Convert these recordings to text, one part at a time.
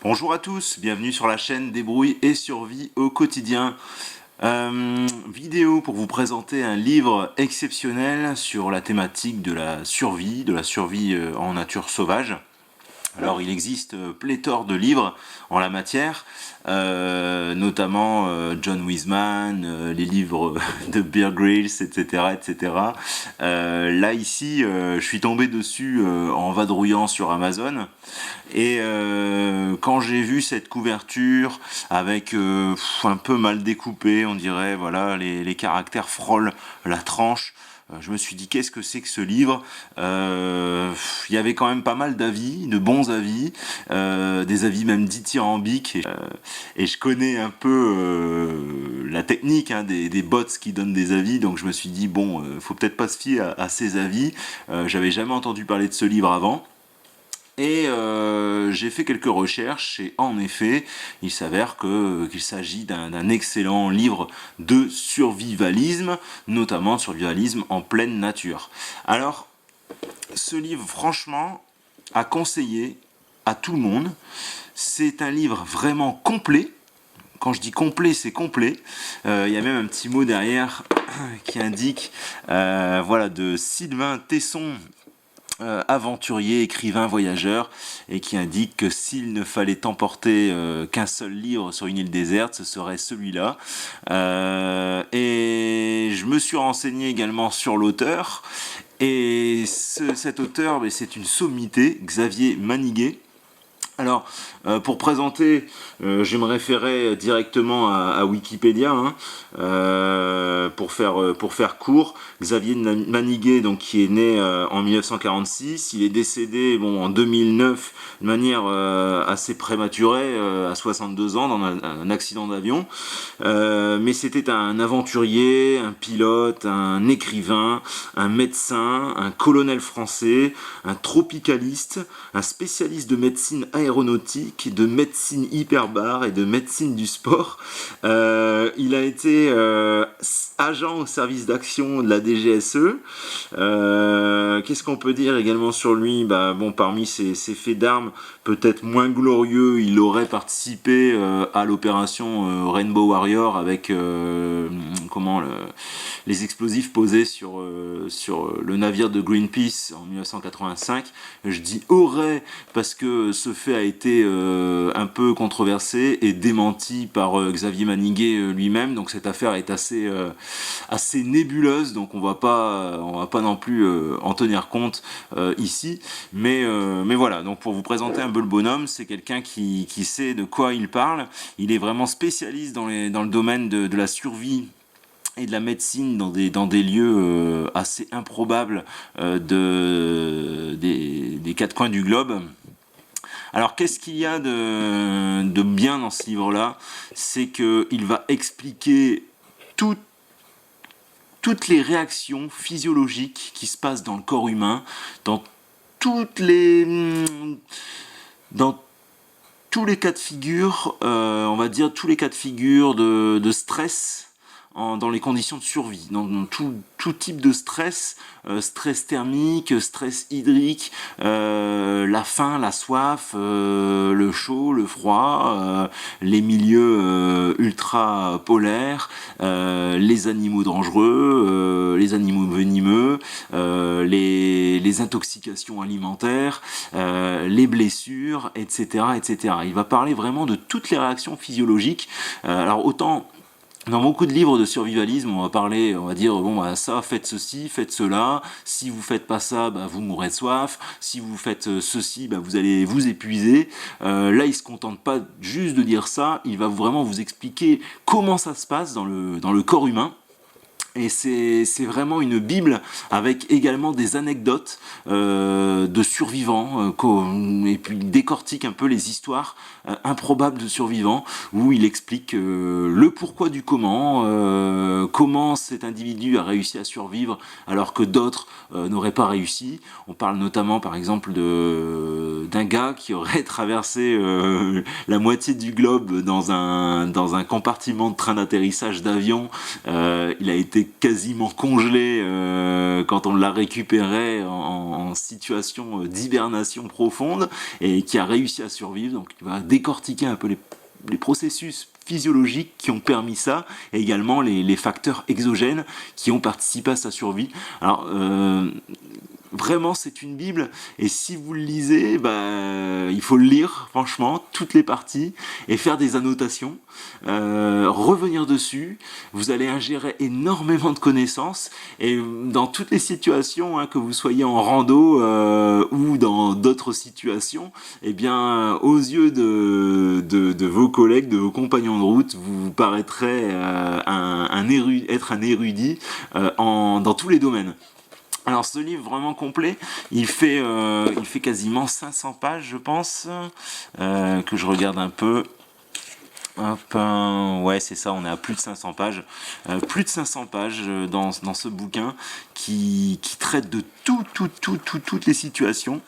Bonjour à tous, bienvenue sur la chaîne Débrouille et Survie au quotidien. Vidéo pour vous présenter un livre exceptionnel sur la thématique de la survie en nature sauvage. Alors il existe pléthore de livres en la matière, notamment John Wiseman, les livres de Bear Grylls, etc. etc. Là ici, je suis tombé dessus en vadrouillant sur Amazon, et quand j'ai vu cette couverture avec un peu mal découpé, on dirait, voilà, les caractères frôlent la tranche. Je me suis dit, qu'est-ce que c'est que ce livre? Il y avait quand même pas mal d'avis, de bons avis, des avis même dithyrambiques. Et je connais un peu la technique des bots qui donnent des avis, donc je me suis dit, bon, faut peut-être pas se fier à ces avis. J'avais jamais entendu parler de ce livre avant. Et j'ai fait quelques recherches et en effet, il s'avère qu'il s'agit d'un excellent livre de survivalisme, notamment de survivalisme en pleine nature. Alors, ce livre, franchement, à conseiller à tout le monde. C'est un livre vraiment complet. Quand je dis complet, c'est complet. Il y a même un petit mot derrière qui indique, voilà, de Sylvain Tesson, aventurier, écrivain, voyageur, et qui indique que s'il ne fallait emporter qu'un seul livre sur une île déserte, ce serait celui-là. Et je me suis renseigné également sur l'auteur, et cet auteur, c'est une sommité, Xavier Maniguet. Alors, pour présenter, je me référais directement à Wikipédia, hein, pour faire court. Xavier Maniguet, donc, qui est né en 1946, il est décédé en 2009 de manière assez prématurée, à 62 ans, dans un accident d'avion. Mais c'était un aventurier, un pilote, un écrivain, un médecin, un colonel français, un tropicaliste, un spécialiste de médecine aéronautique, de médecine hyperbare et de médecine du sport. Il a été agent au service d'action de la DGSE. Qu'est-ce qu'on peut dire également sur lui? Parmi ses faits d'armes peut-être moins glorieux, il aurait participé à l'opération Rainbow Warrior avec les explosifs posés sur le navire de Greenpeace en 1985. Je dis aurait parce que ce fait a été un peu controversé et démenti par Xavier Maniguet lui-même, donc cette affaire est assez nébuleuse, donc on va pas non plus en tenir compte ici, mais voilà, donc pour vous présenter un peu le bonhomme, c'est quelqu'un qui sait de quoi il parle. Il est vraiment spécialiste dans le domaine de la survie et de la médecine dans des lieux assez improbables des quatre coins du globe. Alors, qu'est-ce qu'il y a de bien dans ce livre-là? C'est qu'il va expliquer toutes les réactions physiologiques qui se passent dans le corps humain, dans dans tous les cas de figure, on va dire tous les cas de figure de stress dans les conditions de survie, dans tout type de stress, stress thermique, stress hydrique, la faim, la soif, le chaud, le froid, les milieux ultra polaires, les animaux dangereux, les animaux venimeux, les intoxications alimentaires, les blessures, etc., etc. Il va parler vraiment de toutes les réactions physiologiques. Alors autant dans beaucoup de livres de survivalisme, on va dire, ça, faites ceci, faites cela, si vous faites pas ça, vous mourrez de soif, si vous faites ceci, vous allez vous épuiser. Là, il se contente pas juste de dire ça, il va vraiment vous expliquer comment ça se passe dans le corps humain. Et c'est vraiment une bible avec également des anecdotes de survivants, et puis il décortique un peu les histoires improbables de survivants, où il explique le pourquoi du comment cet individu a réussi à survivre alors que d'autres n'auraient pas réussi. On parle notamment par exemple d'un d'un gars qui aurait traversé la moitié du globe dans un compartiment de train d'atterrissage d'avion. Il a été quasiment congelé quand on l'a récupéré en situation d'hibernation profonde et qui a réussi à survivre. Donc il va décortiquer un peu les processus physiologiques qui ont permis ça, et également les facteurs exogènes qui ont participé à sa survie. Alors, vraiment, c'est une Bible, et si vous le lisez, il faut le lire, franchement, toutes les parties, et faire des annotations, revenir dessus. Vous allez ingérer énormément de connaissances, et dans toutes les situations, hein, que vous soyez en rando ou dans d'autres situations, eh bien, aux yeux de vos collègues, de vos compagnons de route, vous paraîtrez être un érudit dans tous les domaines. Alors ce livre vraiment complet, il fait quasiment 500 pages, je pense, que je regarde un peu. Hop, ouais, c'est ça, on est à plus de 500 pages. Plus de 500 pages dans ce bouquin qui traite de toutes les situations.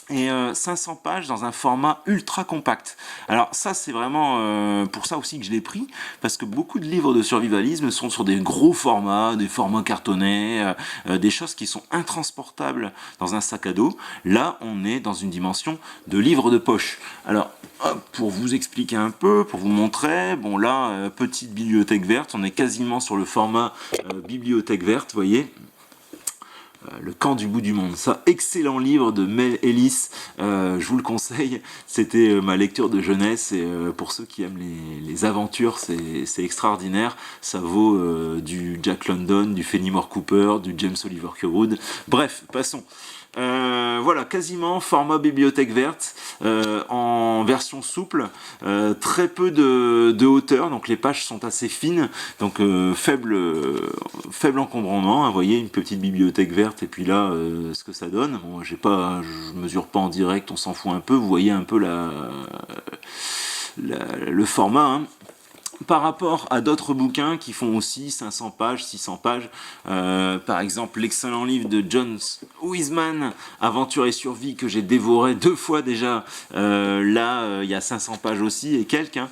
Et 500 pages dans un format ultra compact. Alors ça, c'est vraiment pour ça aussi que je l'ai pris, parce que beaucoup de livres de survivalisme sont sur des gros formats, des formats cartonnés, des choses qui sont intransportables dans un sac à dos. Là, on est dans une dimension de livre de poche. Alors, hop, pour vous expliquer un peu, pour vous montrer, bon là, petite bibliothèque verte, on est quasiment sur le format bibliothèque verte, vous voyez. Le camp du bout du monde, ça, excellent livre de Mel Ellis, je vous le conseille, c'était ma lecture de jeunesse, et pour ceux qui aiment les aventures, c'est extraordinaire, ça vaut du Jack London, du Fenimore Cooper, du James Oliver Curwood, bref, passons. Voilà, quasiment format bibliothèque verte, en version souple, très peu de hauteur, donc les pages sont assez fines, donc faible encombrement, hein, vous voyez, une petite bibliothèque verte, et puis là, ce que ça donne, bon, je mesure pas en direct, on s'en fout un peu, vous voyez un peu le format, hein. Par rapport à d'autres bouquins qui font aussi 500 pages, 600 pages, par exemple l'excellent livre de John Wiseman, Aventure et survie, que j'ai dévoré 2 fois déjà, là il y a 500 pages aussi et quelques, hein.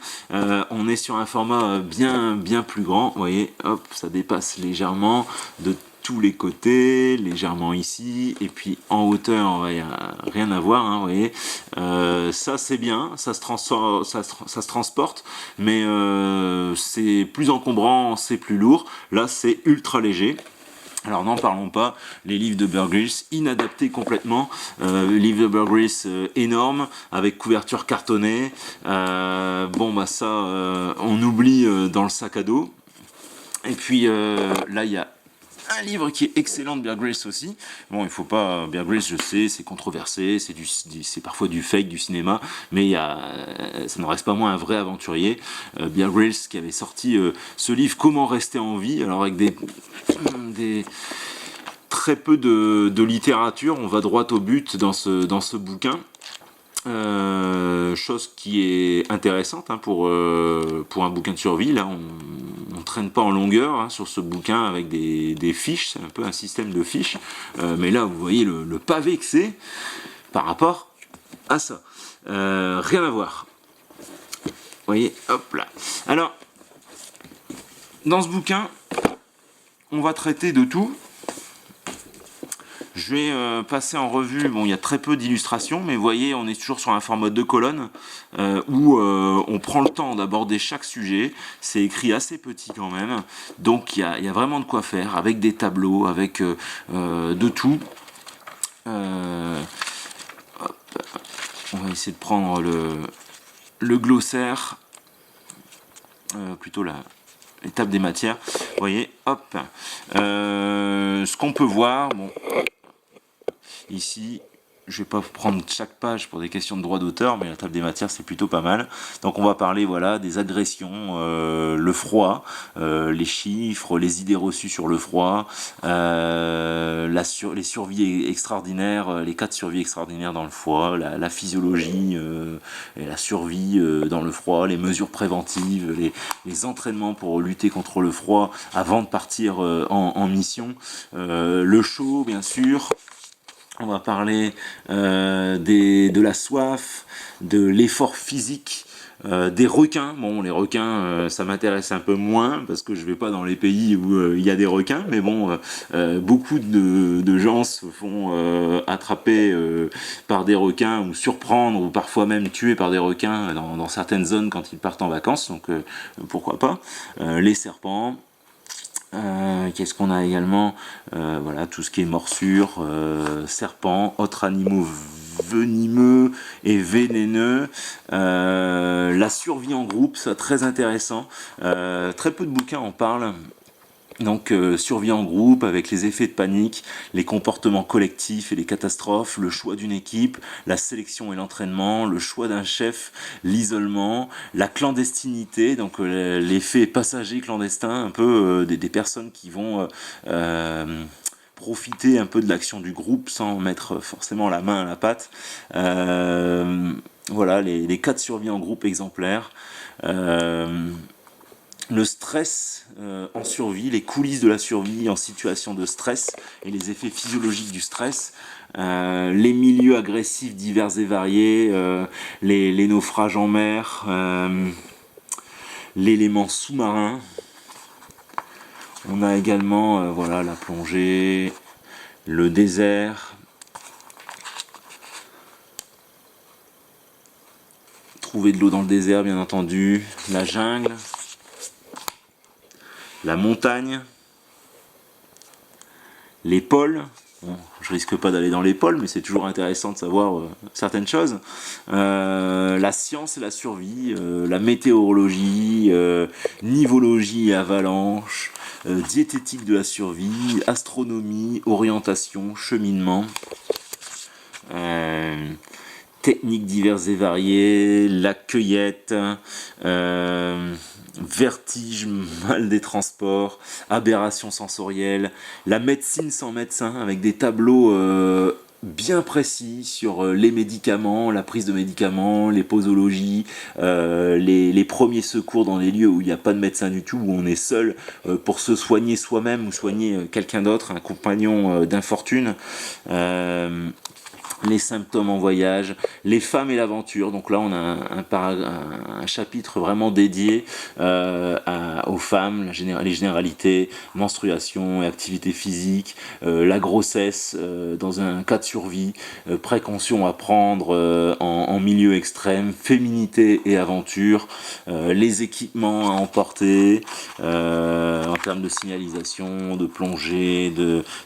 On est sur un format bien plus grand, vous voyez, hop, ça dépasse légèrement de tous les côtés, légèrement ici, et puis en hauteur, il n'y a rien à voir, hein, vous voyez. Ça c'est bien, ça se transporte, mais c'est plus encombrant, c'est plus lourd. Là c'est ultra léger. Alors n'en parlons pas, les livres de Bear Grylls, inadaptés complètement, livre de Bear Grylls énorme, avec couverture cartonnée, ça on oublie dans le sac à dos. Et puis là il y a un livre qui est excellent de Bear Grylls aussi. Bon, il faut pas... Bear Grylls, je sais, c'est controversé, c'est parfois du fake, du cinéma, mais ça n'en reste pas moins un vrai aventurier. Bear Grylls qui avait sorti ce livre Comment rester en vie, alors avec des très peu de littérature, on va droit au but dans ce bouquin. Chose qui est intéressante, hein, pour un bouquin de survie. Là on traîne pas en longueur, hein, sur ce bouquin avec des fiches, c'est un peu un système de fiches, mais là vous voyez le pavé que c'est par rapport à ça, rien à voir, vous voyez, hop là. Alors dans ce bouquin on va traiter de tout. Je vais passer en revue, bon il y a très peu d'illustrations, mais vous voyez on est toujours sur un format 2 colonnes, où on prend le temps d'aborder chaque sujet, c'est écrit assez petit quand même, donc il y a vraiment de quoi faire, avec des tableaux, avec de tout. Hop, on va essayer de prendre le glossaire, plutôt l'étape des matières, vous voyez, hop, ce qu'on peut voir, bon... Ici, je vais pas prendre chaque page pour des questions de droit d'auteur, mais la table des matières c'est plutôt pas mal. Donc on va parler voilà des agressions, le froid, les chiffres, les idées reçues sur le froid, les survies extraordinaires, les cas de survie extraordinaires dans le froid, la physiologie et la survie dans le froid, les mesures préventives, les entraînements pour lutter contre le froid avant de partir en mission, le chaud bien sûr. On va parler de la soif, de l'effort physique, des requins. Bon, les requins, ça m'intéresse un peu moins parce que je vais pas dans les pays où il y a des requins, mais bon, beaucoup de gens se font attraper par des requins ou surprendre ou parfois même tuer par des requins dans certaines zones quand ils partent en vacances, donc pourquoi pas. Les serpents. Qu'est-ce qu'on a également? Voilà, tout ce qui est morsures, serpents, autres animaux venimeux et vénéneux. La survie en groupe, ça très intéressant. Très peu de bouquins en parlent. Donc survie en groupe avec les effets de panique, les comportements collectifs et les catastrophes, le choix d'une équipe, la sélection et l'entraînement, le choix d'un chef, l'isolement, la clandestinité, donc l'effet passager clandestin, un peu des personnes qui vont profiter un peu de l'action du groupe sans mettre forcément la main à la pâte. Voilà, les cas de survie en groupe exemplaires. Le stress en survie, les coulisses de la survie en situation de stress et les effets physiologiques du stress, les milieux agressifs divers et variés, les naufrages en mer, l'élément sous-marin. On a également voilà, la plongée, le désert, trouver de l'eau dans le désert bien entendu, la jungle, la montagne, les pôles. Bon, je risque pas d'aller dans les pôles, mais c'est toujours intéressant de savoir certaines choses. La science et la survie, la météorologie, nivologie et avalanche, diététique de la survie, astronomie, orientation, cheminement. Techniques diverses et variées, la cueillette, vertige, mal des transports, aberration sensorielle, la médecine sans médecin avec des tableaux bien précis sur les médicaments, la prise de médicaments, les posologies, les premiers secours dans les lieux où il n'y a pas de médecin du tout, où on est seul pour se soigner soi-même ou soigner quelqu'un d'autre, un compagnon d'infortune. Les symptômes en voyage, les femmes et l'aventure. Donc là, on a un chapitre vraiment dédié aux femmes, les généralités, menstruation et activité physique, la grossesse dans un cas de survie, précautions à prendre en milieu extrême, féminité et aventure, les équipements à emporter en termes de signalisation, de plongée,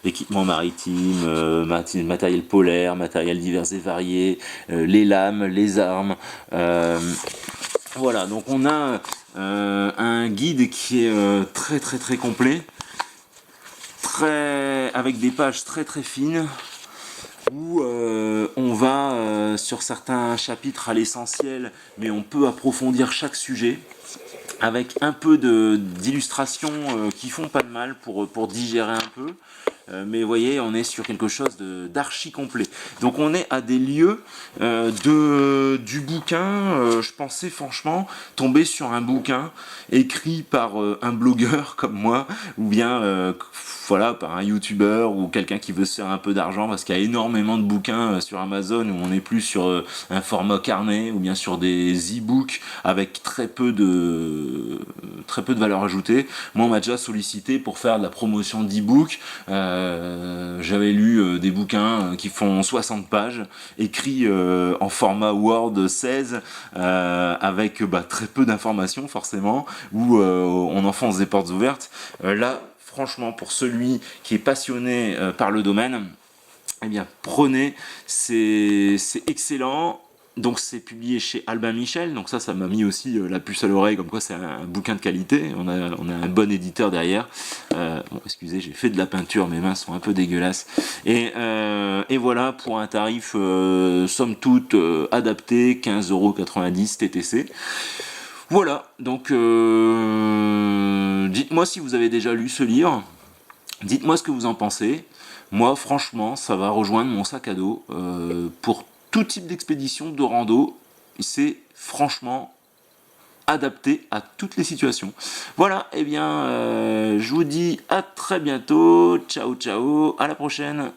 d'équipements maritimes, matériel polaire, matériel divers et variés, les lames, les armes. Voilà, donc on a un guide qui est très très très complet, avec des pages très très fines, où on va sur certains chapitres à l'essentiel, mais on peut approfondir chaque sujet avec un peu d'illustrations qui font pas de mal pour digérer un peu. Mais vous voyez, on est sur quelque chose d'archi complet. Donc on est à des lieux du bouquin. Je pensais franchement tomber sur un bouquin écrit par un blogueur comme moi, ou bien voilà, par un youtubeur ou quelqu'un qui veut se faire un peu d'argent, parce qu'il y a énormément de bouquins sur Amazon où on est plus sur un format carnet ou bien sur des e-books avec très peu de valeur ajoutée. Moi, on m'a déjà sollicité pour faire de la promotion d'e-book. J'avais lu des bouquins qui font 60 pages, écrits en format Word 16, avec très peu d'informations forcément, où on enfonce des portes ouvertes. Là, franchement, pour celui qui est passionné par le domaine, eh bien, prenez, c'est excellent. Donc c'est publié chez Albin Michel, donc ça m'a mis aussi la puce à l'oreille, comme quoi c'est un bouquin de qualité, on a un bon éditeur derrière. Bon, excusez, j'ai fait de la peinture, mes mains sont un peu dégueulasses. Et voilà, pour un tarif somme toute adapté, 15,90€ TTC. Voilà, donc dites-moi si vous avez déjà lu ce livre, dites-moi ce que vous en pensez. Moi, franchement, ça va rejoindre mon sac à dos pour tout type d'expédition, de rando. C'est franchement adapté à toutes les situations. Voilà, et bien, je vous dis à très bientôt. Ciao, ciao, à la prochaine.